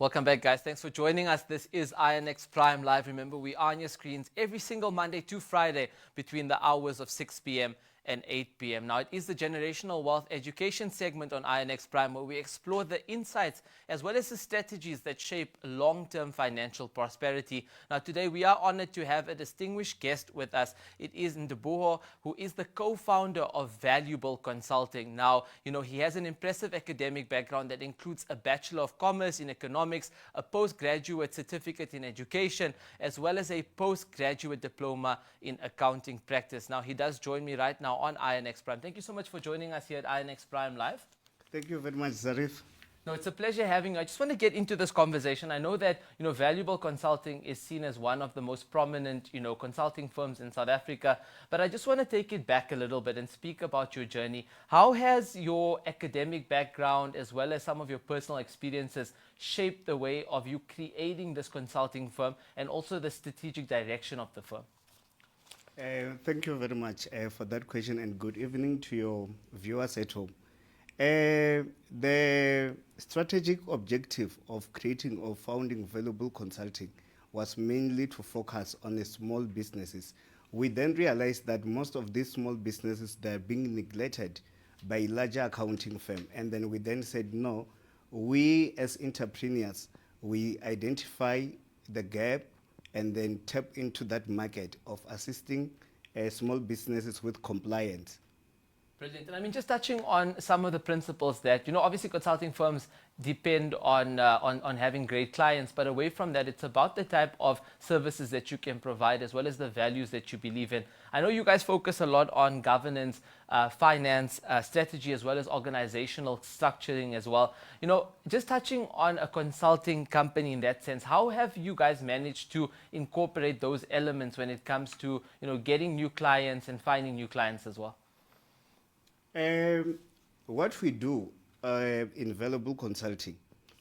Welcome back, guys. Thanks for joining us. This is INX Prime Live. Remember, we are on your screens every single Monday to Friday between the hours of 6 p.m. and 8 p.m. Now, it is the Generational Wealth Education segment on INX Prime where we explore the insights as well as the strategies that shape long-term financial prosperity. Now, today we are honored to have a distinguished guest with us. It is Ndivhuwo, who is the co-founder of Valuable Consulting. Now, he has an impressive academic background that includes a Bachelor of Commerce in Economics, a Post Graduate Certificate in Education, as well as a Post Graduate Diploma in Accounting Practice. Now, he does join me right now on INX Prime. Thank you so much for joining us here at INX Prime Live. Thank you very much, Zarif. No, it's a pleasure having you. I just want to get into this conversation. I know that, Valuable Consulting is seen as one of the most prominent, consulting firms in South Africa. But I just want to take it back a little bit and speak about your journey. How has your academic background as well as some of your personal experiences shaped the way of you creating this consulting firm and also the strategic direction of the firm? Thank you very much for that question, and good evening to your viewers at home. The strategic objective of creating or founding Valuable Consulting was mainly to focus on the small businesses. We then realized that most of these small businesses, they're being neglected by larger accounting firm. And then we then said, no, we as entrepreneurs, we identify the gap and then tap into that market of assisting small businesses with compliance. Brilliant. And I mean, just touching on some of the principles that, obviously consulting firms depend on having great clients, but away from that, it's about the type of services that you can provide as well as the values that you believe in. I know you guys focus a lot on governance, finance, strategy, as well as organizational structuring as well. Just touching on a consulting company in that sense, how have you guys managed to incorporate those elements when it comes to, getting new clients and finding new clients as well? What we do in Valuable Consulting,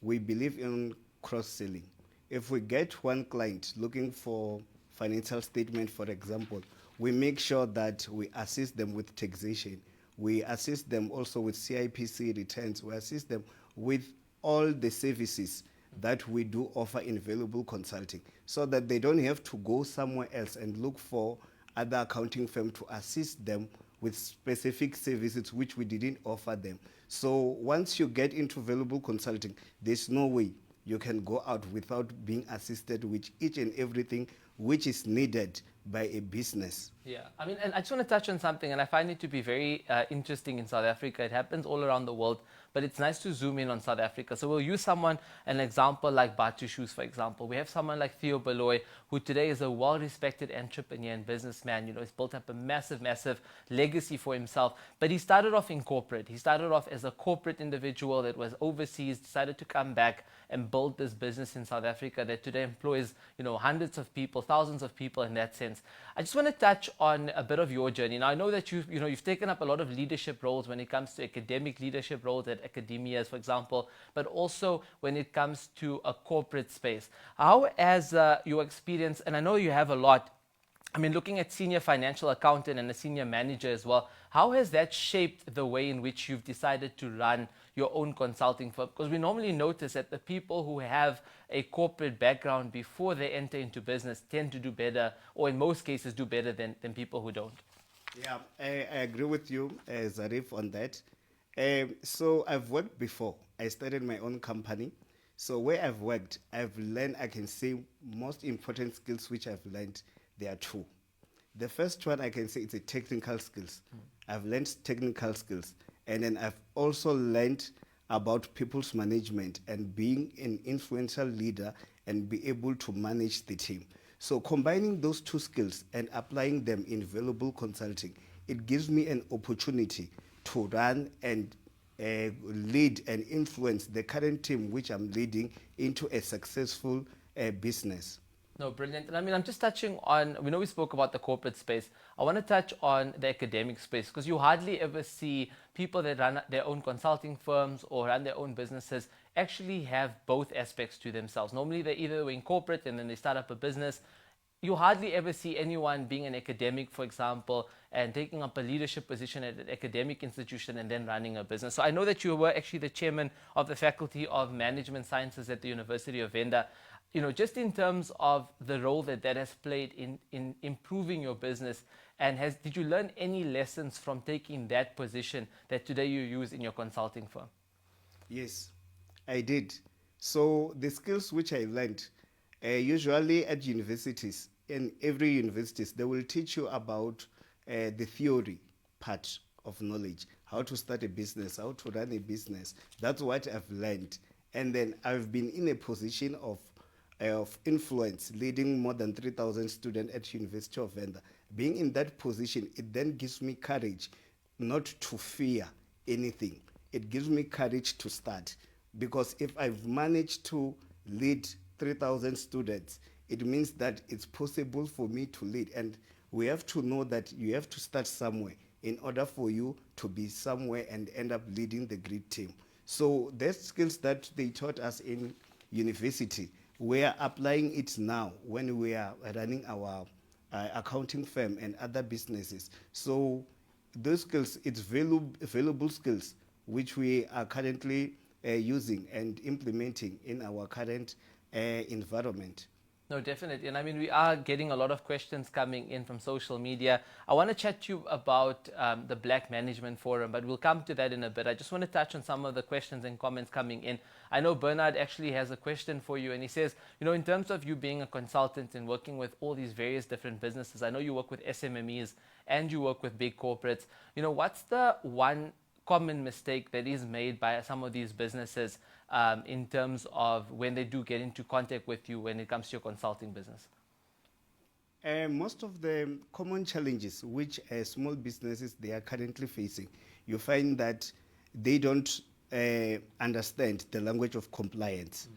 we believe in cross-selling. If we get one client looking for financial statement, for example, we make sure that we assist them with taxation. We assist them also with CIPC returns. We assist them with all the services that we do offer in Valuable Consulting so that they don't have to go somewhere else and look for other accounting firm to assist them with specific services which we didn't offer them. So once you get into Valuable Consulting, there's no way you can go out without being assisted with each and everything which is needed by a business. Yeah, I mean, and I just want to touch on something, and I find it to be very interesting in South Africa. It happens all around the world, but it's nice to zoom in on South Africa. So we'll use an example like Batu Shoes, for example. We have someone like Theo Baloy, who today is a well-respected entrepreneur and businessman. He's built up a massive, massive legacy for himself. But he started off in corporate. He started off as a corporate individual that was overseas, decided to come back and build this business in South Africa that today employs, hundreds of people, thousands of people in that sense. I just want to touch on a bit of your journey. Now, I know that you've taken up a lot of leadership roles when it comes to academic leadership roles at academias, for example, but also when it comes to a corporate space. How has your experience, and I know you have a lot, I mean, looking at senior financial accountant and a senior manager as well, how has that shaped the way in which you've decided to run your own consulting firm? Because we normally notice that the people who have a corporate background before they enter into business tend to do better, or in most cases do better than people who don't. Yeah, I agree with you, Zarif, on that. So I've worked before. I started my own company. So where I've worked, I've learned, I can say, most important skills which I've learned, there are two. The first one I can say it's a technical skills. I've learned technical skills. And then I've also learned about people's management and being an influential leader and be able to manage the team. So combining those two skills and applying them in Valuable Consulting, it gives me an opportunity to run and lead and influence the current team which I'm leading into a successful business. No, brilliant. And I mean, I'm just touching on, we know we spoke about the corporate space. I want to touch on the academic space because you hardly ever see people that run their own consulting firms or run their own businesses actually have both aspects to themselves. Normally, they're either in corporate and then they start up a business. you hardly ever see anyone being an academic, for example, and taking up a leadership position at an academic institution and then running a business. So I know that you were actually the chairman of the Faculty of Management Sciences at the University of Venda. Just in terms of the role that has played in improving your business, and did you learn any lessons from taking that position that today you use in your consulting firm? Yes, I did. So the skills which I learned, usually at universities, in every universities, they will teach you about the theory part of knowledge, how to start a business, how to run a business. That's what I've learned. And then I've been in a position of influence, leading more than 3,000 students at University of Venda. Being in that position, it then gives me courage not to fear anything. It gives me courage to start. Because if I've managed to lead 3,000 students, it means that it's possible for me to lead. And we have to know that you have to start somewhere in order for you to be somewhere and end up leading the great team. So there's skills that they taught us in university. We are applying it now when we are running our accounting firm and other businesses. So those skills, it's valuable skills which we are currently using and implementing in our current environment. No, definitely. And I mean, we are getting a lot of questions coming in from social media. I want to chat to you about the Black Management Forum, but we'll come to that in a bit. I just want to touch on some of the questions and comments coming in. I know Bernard actually has a question for you, and he says, in terms of you being a consultant and working with all these various different businesses, I know you work with SMMEs and you work with big corporates. What's the one common mistake that is made by some of these businesses in terms of when they do get into contact with you when it comes to your consulting business? Most of the common challenges which small businesses they are currently facing, you find that they don't understand the language of compliance.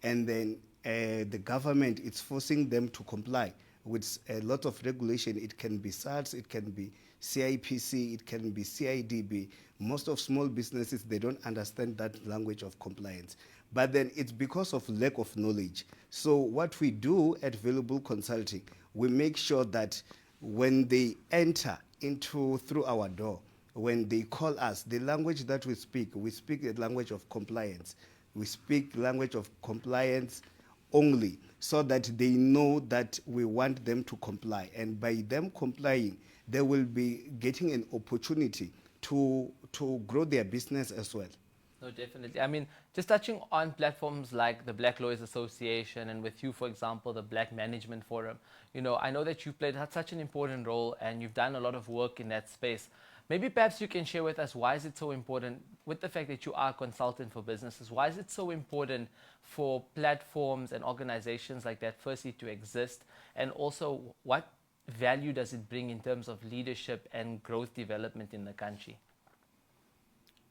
And then the government is forcing them to comply with a lot of regulation. It can be SARS, it can be CIPC, it can be CIDB. Most of small businesses, they don't understand that language of compliance. But then it's because of lack of knowledge. So what we do at Valuable Consulting, we make sure that when they enter through our door, when they call us, the language that we speak the language of compliance. We speak language of compliance only, so that they know that we want them to comply. And by them complying, they will be getting an opportunity to grow their business as well. No, definitely. I mean, just touching on platforms like the Black Lawyers Association and with you, for example, the Black Management Forum, I know that you've played such an important role and you've done a lot of work in that space. Maybe perhaps you can share with us why is it so important, with the fact that you are a consultant for businesses, why is it so important for platforms and organizations like that firstly to exist, and also what value does it bring in terms of leadership and growth development in the country?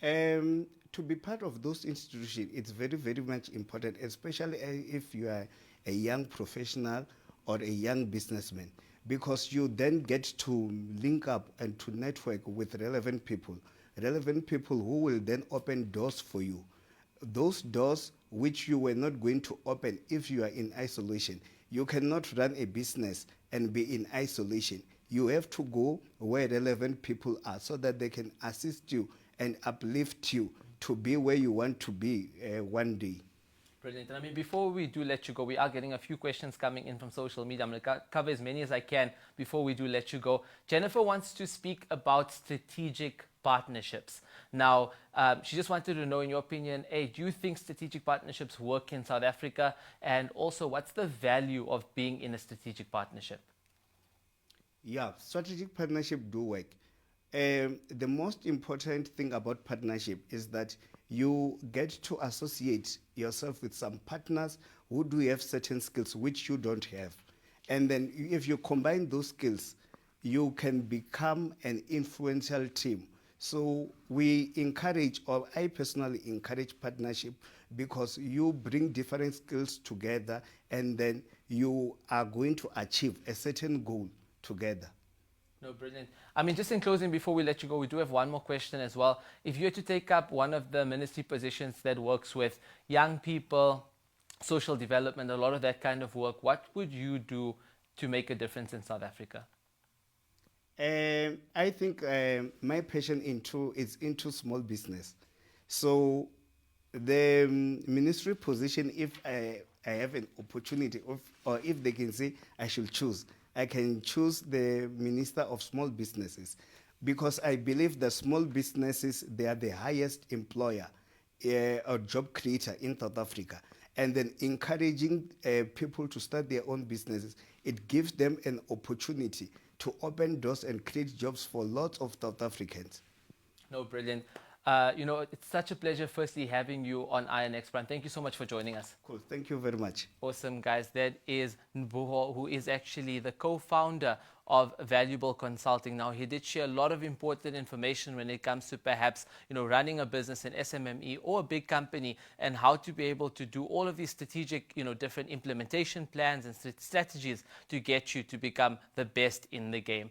To be part of those institutions, it's very, very much important, especially if you are a young professional or a young businessman, because you then get to link up and to network with relevant people who will then open doors for you. Those doors which you were not going to open if you are in isolation. You cannot run a business and be in isolation. You have to go where relevant people are so that they can assist you and uplift you to be where you want to be one day. Brilliant. And I mean, before we do let you go, we are getting a few questions coming in from social media. I'm going to cover as many as I can before we do let you go. Jennifer wants to speak about strategic partnerships. Now, she just wanted to know, in your opinion, do you think strategic partnerships work in South Africa? And also, what's the value of being in a strategic partnership? Yeah, strategic partnership do work. The most important thing about partnership is that you get to associate yourself with some partners who do have certain skills which you don't have. And then if you combine those skills, you can become an influential team. So we encourage, or I personally encourage partnership, because you bring different skills together and then you are going to achieve a certain goal together. No, brilliant. I mean, just in closing, before we let you go, we do have one more question as well. If you were to take up one of the ministry positions that works with young people, social development, a lot of that kind of work, what would you do to make a difference in South Africa? I think my passion is into small business. So the ministry position, if I have an opportunity or if they can say I should choose, I can choose the Minister of Small Businesses, because I believe the small businesses, they are the highest employer or job creator in South Africa. And then encouraging people to start their own businesses, it gives them an opportunity to open doors and create jobs for lots of South Africans. No, brilliant. It's such a pleasure firstly having you on Iron Expert. And thank you so much for joining us. Cool. Thank you very much. Awesome, guys. That is Ndivhuwo, who is actually the co-founder of Valuable Consulting. Now, he did share a lot of important information when it comes to perhaps, running a business, an SMME or a big company, and how to be able to do all of these strategic, different implementation plans and strategies to get you to become the best in the game.